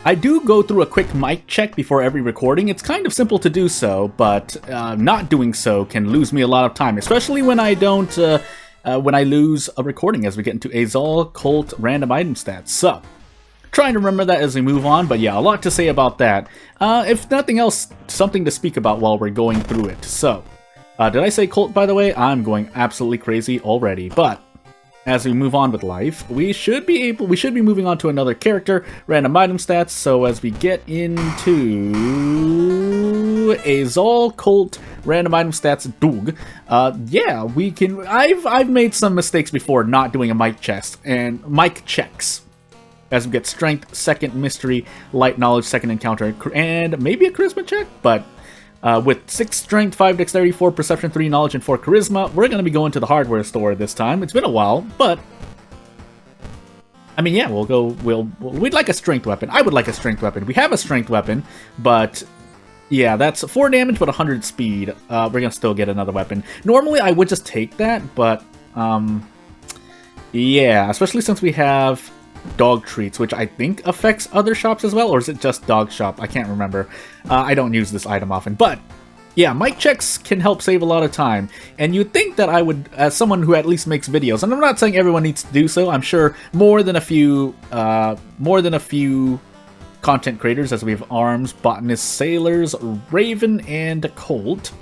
I do go through a quick mic check before every recording. It's kind of simple to do so, but not doing so can lose me a lot of time, especially when I don't, when I lose a recording as we get into Azal Colt random item stats. So, trying to remember that as we move on, but yeah, a lot to say about that. If nothing else, something to speak about while we're going through it. So, did I say Colt, by the way? I'm going absolutely crazy already, but as we move on with life, we should be moving on to another character, random item stats. So as we get into Azal Colt random item stats Doog, yeah, we can. I've made some mistakes before not doing a mic checks as we get strength, second mystery, light knowledge, second encounter, and maybe a charisma check, but. With 6 strength, 5 dexterity, 4 perception, 3 knowledge, and 4 charisma, we're going to be going to the hardware store this time. It's been a while, but I mean, yeah, we'd like a strength weapon. I would like a strength weapon. We have a strength weapon, but yeah, that's 4 damage, but 100 speed. We're going to still get another weapon. Normally, I would just take that, but yeah, especially since we have dog treats, which I think affects other shops as well, or is it just dog shop? I can't remember. I don't use this item often, but yeah, mic checks can help save a lot of time, and you'd think that I would, as someone who at least makes videos, and I'm not saying everyone needs to do so, I'm sure more than a few content creators, as we have Arms, Botanist, Sailors, Raven, and Colt.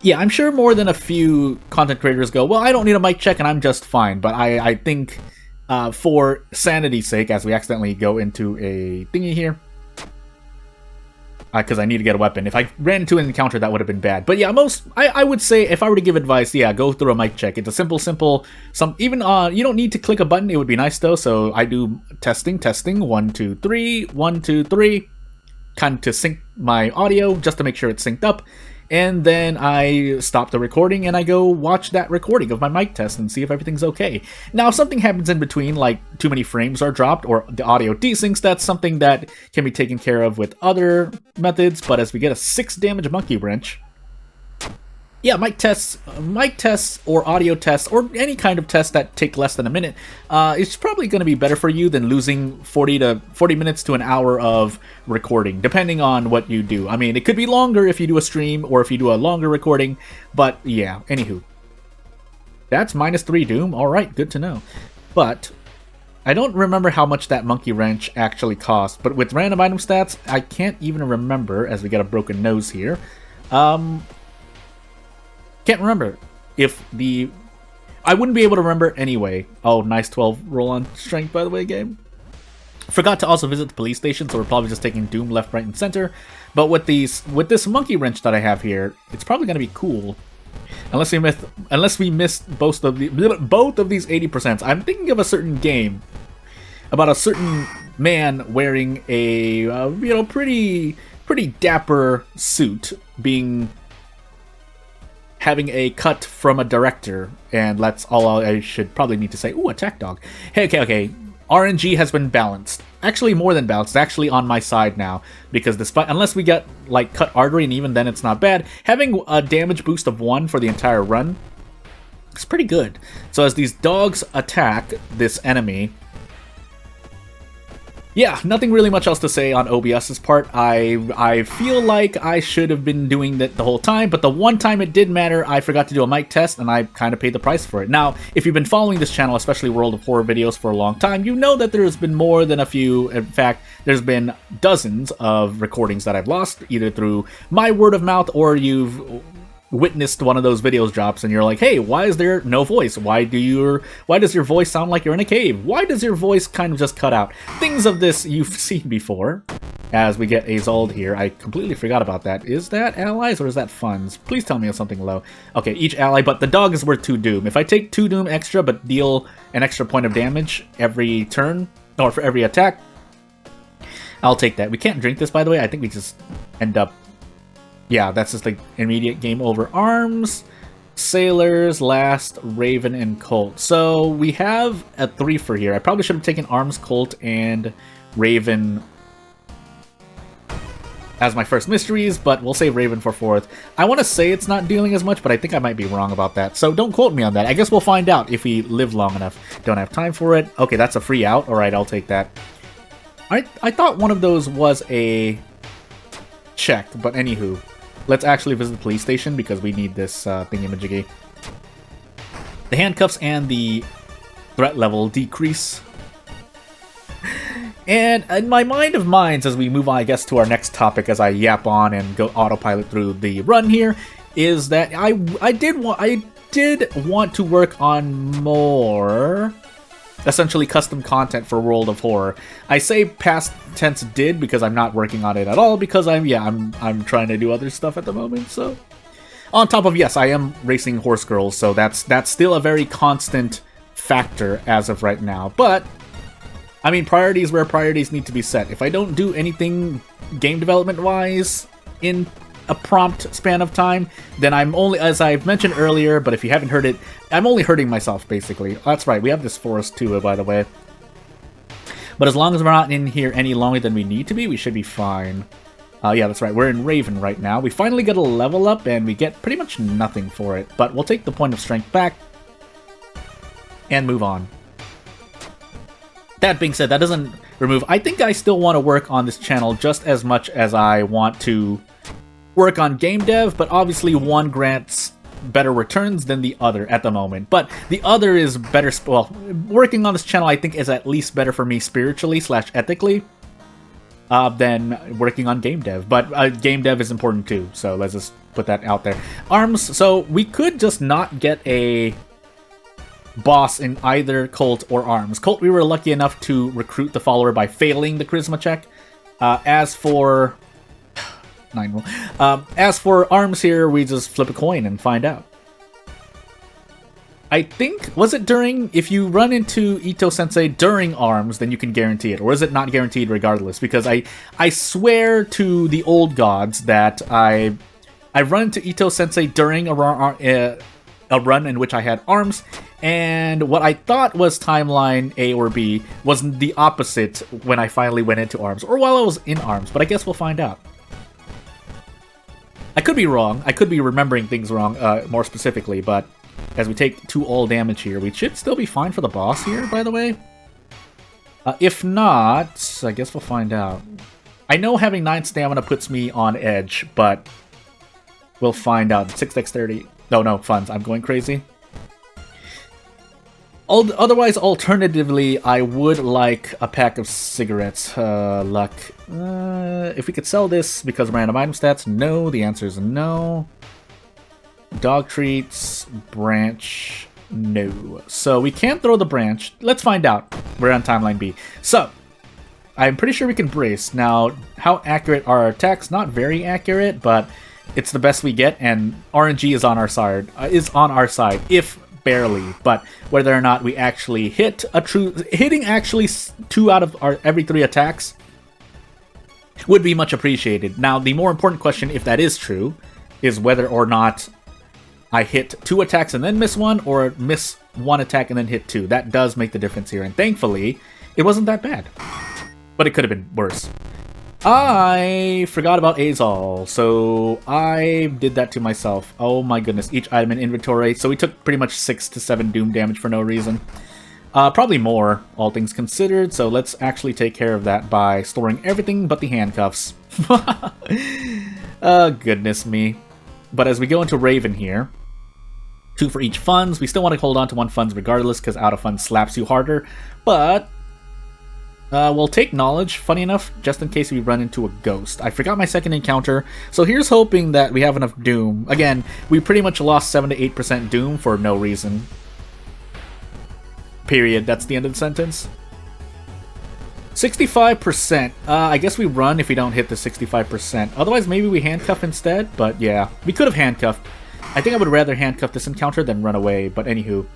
Yeah, I'm sure more than a few content creators go, well, I don't need a mic check and I'm just fine, but I think for sanity's sake, as we accidentally go into a thingy here, because I need to get a weapon. If I ran into an encounter, that would have been bad. But yeah, I would say, if I were to give advice, yeah, go through a mic check. It's a simple, even you don't need to click a button. It would be nice though. So I do testing, 1, 2, 3, 1, 2, 3, kind of to sync my audio just to make sure it's synced up. And then I stop the recording and I go watch that recording of my mic test and see if everything's okay. Now, if something happens in between, like too many frames are dropped or the audio desyncs, that's something that can be taken care of with other methods. But as we get a 6 damage monkey wrench, yeah, mic tests or audio tests or any kind of test that take less than a minute, it's probably going to be better for you than losing 40 minutes to an hour of recording, depending on what you do. I mean, it could be longer if you do a stream or if you do a longer recording, but yeah, anywho. That's -3 Doom. Alright, good to know. But I don't remember how much that monkey wrench actually cost, but with random item stats, I can't even remember, as we get a broken nose here. Can't remember if I wouldn't be able to remember anyway. Oh, nice 12 roll on strength, by the way, game. Forgot to also visit the police station, so we're probably just taking Doom left, right, and center. But with this monkey wrench that I have here, it's probably going to be cool. Unless we missed both of these 80%. I'm thinking of a certain game about a certain man wearing a pretty dapper suit, having a cut from a director, and that's all I should probably need to say. Ooh, attack dog. Hey, okay. RNG has been balanced. Actually, more than balanced. It's actually on my side now, because unless we get, like, cut artery, and even then it's not bad, having a damage boost of 1 for the entire run is pretty good. So as these dogs attack this enemy, yeah, nothing really much else to say on OBS's part. I feel like I should have been doing that the whole time, but the one time it did matter, I forgot to do a mic test, and I kind of paid the price for it. Now, if you've been following this channel, especially World of Horror videos, for a long time, you know that there's been more than a few. In fact, there's been dozens of recordings that I've lost, either through my word of mouth or you've witnessed one of those videos drops and you're like, hey, why is there no voice? Why does your voice sound like you're in a cave? Why does your voice kind of just cut out? Things of this you've seen before. As we get Azald here, I completely forgot about that. Is that allies or is that funds? Please tell me it's something low. Okay, each ally, but the dog is worth 2 Doom. If I take 2 Doom extra but deal an extra point of damage every turn, or for every attack, I'll take that. We can't drink this, by the way. I think we just end up... Yeah, that's just like immediate game over. Arms, Sailors, last, Raven, and Colt. So we have a 3 for here. I probably should have taken Arms, Colt, and Raven as my first mysteries, but we'll save Raven for 4th. I want to say it's not dealing as much, but I think I might be wrong about that. So don't quote me on that. I guess we'll find out if we live long enough. Don't have time for it. Okay, that's a free out. Alright, I'll take that. I thought one of those was a check, but anywho. Let's actually visit the police station because we need this thingamajiggy. The handcuffs and the threat level decrease. And in my mind of minds, as we move on, I guess, to our next topic, as I yap on and go autopilot through the run here, is that I did want to work on more, essentially, custom content for World of Horror. I say past tense did because I'm not working on it at all because I'm trying to do other stuff at the moment. So, on top of, yes, I am racing horse girls, so that's still a very constant factor as of right now. But I mean, priorities where priorities need to be set. If I don't do anything game development wise in a prompt span of time, then I'm only, as I've mentioned earlier, but if you haven't heard it, I'm only hurting myself, basically. That's right, we have this forest too, by the way. But as long as we're not in here any longer than we need to be, we should be fine. Yeah, that's right, we're in Raven right now. We finally get a level up, and we get pretty much nothing for it. But we'll take the point of strength back, and move on. That being said, that doesn't remove... I think I still want to work on this channel just as much as I want to work on game dev, but obviously one grants better returns than the other at the moment. But the other is better... Well, working on this channel I think is at least better for me spiritually / ethically than working on game dev. But game dev is important too, so let's just put that out there. Arms, so we could just not get a boss in either Colt or Arms. Colt, we were lucky enough to recruit the follower by failing the charisma check. As for... 9 as for Arms here, we just flip a coin and find out. I think, was it during, if you run into Ito-sensei during Arms, then you can guarantee it, or is it not guaranteed regardless? Because I swear to the old gods that I run into Ito-sensei during a run in which I had Arms, and what I thought was timeline A or B was the opposite when I finally went into Arms, or while I was in Arms, but I guess we'll find out. I could be wrong, I could be remembering things wrong more specifically, but as we take 2 all damage here, we should still be fine for the boss here, by the way. If not, I guess we'll find out. I know having 9 stamina puts me on edge, but we'll find out. 6 dexterity. No, funds. I'm going crazy. Otherwise, alternatively, I would like a pack of cigarettes. Luck. If we could sell this because of random item stats, no. The answer is no. Dog treats, branch, no. So we can't throw the branch. Let's find out. We're on timeline B. So, I'm pretty sure we can brace. Now, how accurate are our attacks? Not very accurate, but it's the best we get, and RNG is on our side. If barely, but whether or not we actually hit a true... Hitting actually 2 out of our every 3 attacks would be much appreciated. Now, the more important question, if that is true, is whether or not I hit 2 attacks and then miss 1, or miss 1 attack and then hit 2. That does make the difference here, and thankfully, it wasn't that bad. But it could have been worse. I forgot about Azal, so I did that to myself. Oh my goodness, each item in inventory. So we took pretty much 6 to 7 doom damage for no reason. Probably more, all things considered, so let's actually take care of that by storing everything but the handcuffs. Goodness me. But as we go into Raven here, 2 for each funds. We still want to hold on to 1 funds regardless, because out of funds slaps you harder. But we'll take knowledge, funny enough, just in case we run into a ghost. I forgot my second encounter, so here's hoping that we have enough doom. Again, we pretty much lost 7 to 8% doom for no reason. Period. That's the end of the sentence. 65%. I guess we run if we don't hit the 65%. Otherwise, maybe we handcuff instead, but yeah. We could have handcuffed. I think I would rather handcuff this encounter than run away, but anywho.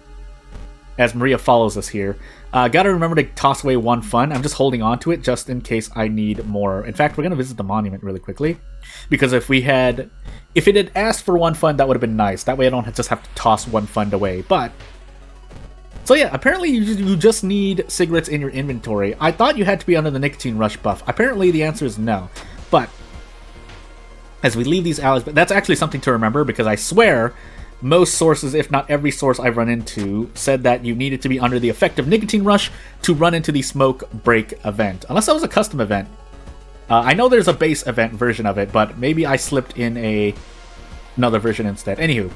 As Maria follows us here. Gotta remember to toss away 1 fund. I'm just holding on to it just in case I need more. In fact, we're gonna visit the monument really quickly. Because if it had asked for 1 fund, that would have been nice. That way I don't just have to toss 1 fund away. But so yeah, apparently you just need cigarettes in your inventory. I thought you had to be under the nicotine rush buff. Apparently the answer is no. But as we leave these alleys, but that's actually something to remember, because I swear most sources, if not every source I've run into, said that you needed to be under the effect of nicotine rush to run into the smoke break event. Unless that was a custom event. I know there's a base event version of it, but maybe I slipped in another version instead. Anywho,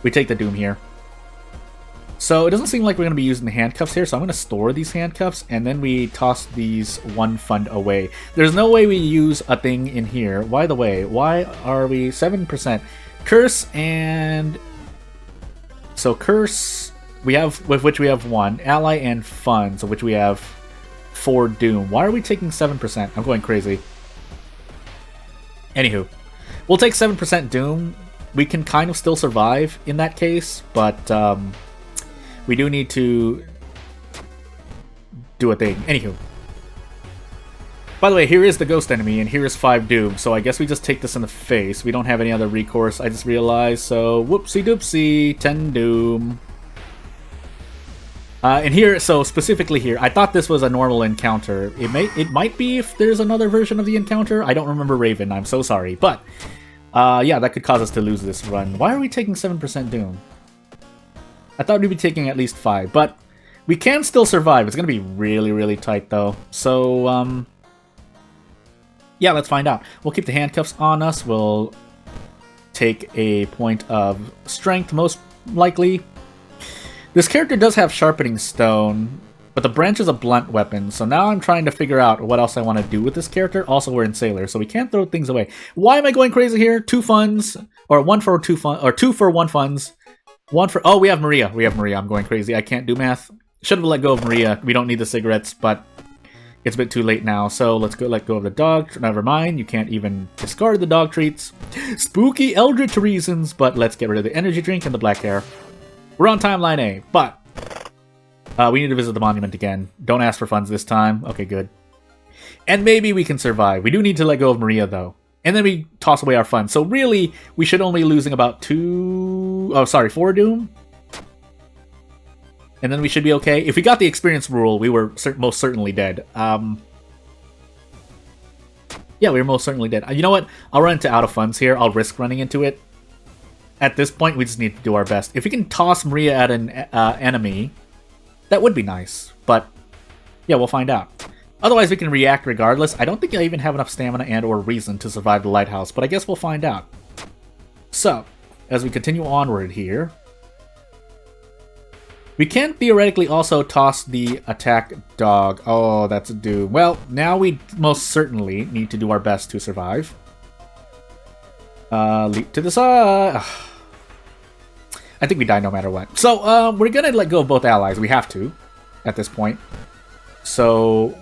we take the Doom here. So it doesn't seem like we're going to be using the handcuffs here, so I'm going to store these handcuffs, and then we toss these one fund away. There's no way we use a thing in here. By the way, why are we 7%? Curse and... So Curse, we have, with which we have 1. Ally and Funds, of which we have 4 Doom. Why are we taking 7%? I'm going crazy. Anywho, we'll take 7% Doom. We can kind of still survive in that case, but we do need to do a thing. Anywho. By the way, here is the ghost enemy, and here is 5 Doom, so I guess we just take this in the face. We don't have any other recourse, I just realized, so whoopsie doopsie, 10 Doom. And here, so specifically here, I thought this was a normal encounter. It might be if there's another version of the encounter. I don't remember Raven, I'm so sorry, but yeah, that could cause us to lose this run. Why are we taking 7% Doom? I thought we'd be taking at least 5, but we can still survive. It's going to be really, really tight, though. So, yeah, let's find out. We'll keep the handcuffs on us. We'll take a point of strength, most likely. This character does have Sharpening Stone, but the branch is a blunt weapon, so now I'm trying to figure out what else I want to do with this character. Also, we're in Sailor, so we can't throw things away. Why am I going crazy here? 2 funds, or 1 for 2 funds, or 2 for 1 funds. 1 for... Oh, we have Maria. We have Maria. I'm going crazy. I can't do math. Should have let go of Maria. We don't need the cigarettes, but it's a bit too late now. So let's go let go of the dog. Never mind. You can't even discard the dog treats. Spooky eldritch reasons, but let's get rid of the energy drink and the black hair. We're on timeline A, but we need to visit the monument again. Don't ask for funds this time. Okay, good. And maybe we can survive. We do need to let go of Maria, though. And then we toss away our funds. So really, we should only be losing about 4 Doom. And then we should be okay. If we got the experience rule, we were most certainly dead. Yeah, we were most certainly dead. You know what? I'll run into out of funds here. I'll risk running into it. At this point, we just need to do our best. If we can toss Maria at an enemy, that would be nice. But, yeah, we'll find out. Otherwise, we can react regardless. I don't think I even have enough stamina and or reason to survive the lighthouse, but I guess we'll find out. So, as we continue onward here, we can theoretically also toss the attack dog. Oh, that's a Doom. Well, now we most certainly need to do our best to survive. Leap to the side. I think we die no matter what. So, we're gonna let go of both allies. We have to, at this point. So...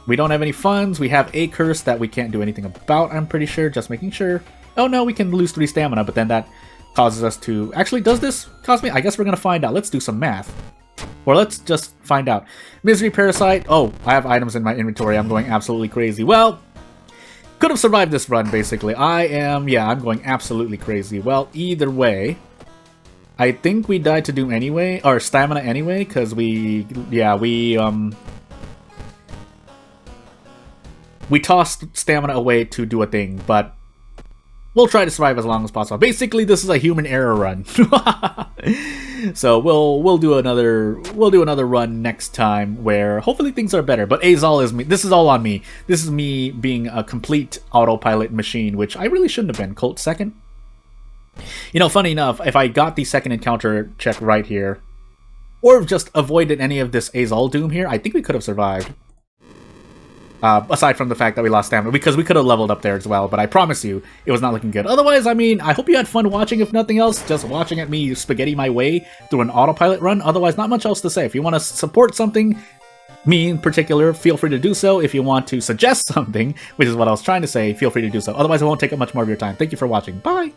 we don't have any funds. We have a curse that we can't do anything about, I'm pretty sure. Just making sure. Oh no, we can lose 3 stamina, but then that causes us to... Actually, does this cause me? I guess we're going to find out. Let's do some math. Or let's just find out. Misery Parasite. Oh, I have items in my inventory. I'm going absolutely crazy. Well, could have survived this run, basically. I'm going absolutely crazy. Well, either way, I think we died to Doom anyway, or stamina anyway, because we tossed stamina away to do a thing, but we'll try to survive as long as possible. Basically, this is a human error run. So we'll do another run next time where hopefully things are better. But Azal is me. This is all on me. This is me being a complete autopilot machine, which I really shouldn't have been. Colt second. You know, funny enough, if I got the second encounter check right here, or just avoided any of this Azal Doom here, I think we could have survived. Aside from the fact that we lost stamina, because we could have leveled up there as well, but I promise you, it was not looking good. Otherwise, I mean, I hope you had fun watching, if nothing else, just watching at me spaghetti my way through an autopilot run. Otherwise, not much else to say. If you want to support something, me in particular, feel free to do so. If you want to suggest something, which is what I was trying to say, feel free to do so. Otherwise, I won't take up much more of your time. Thank you for watching. Bye!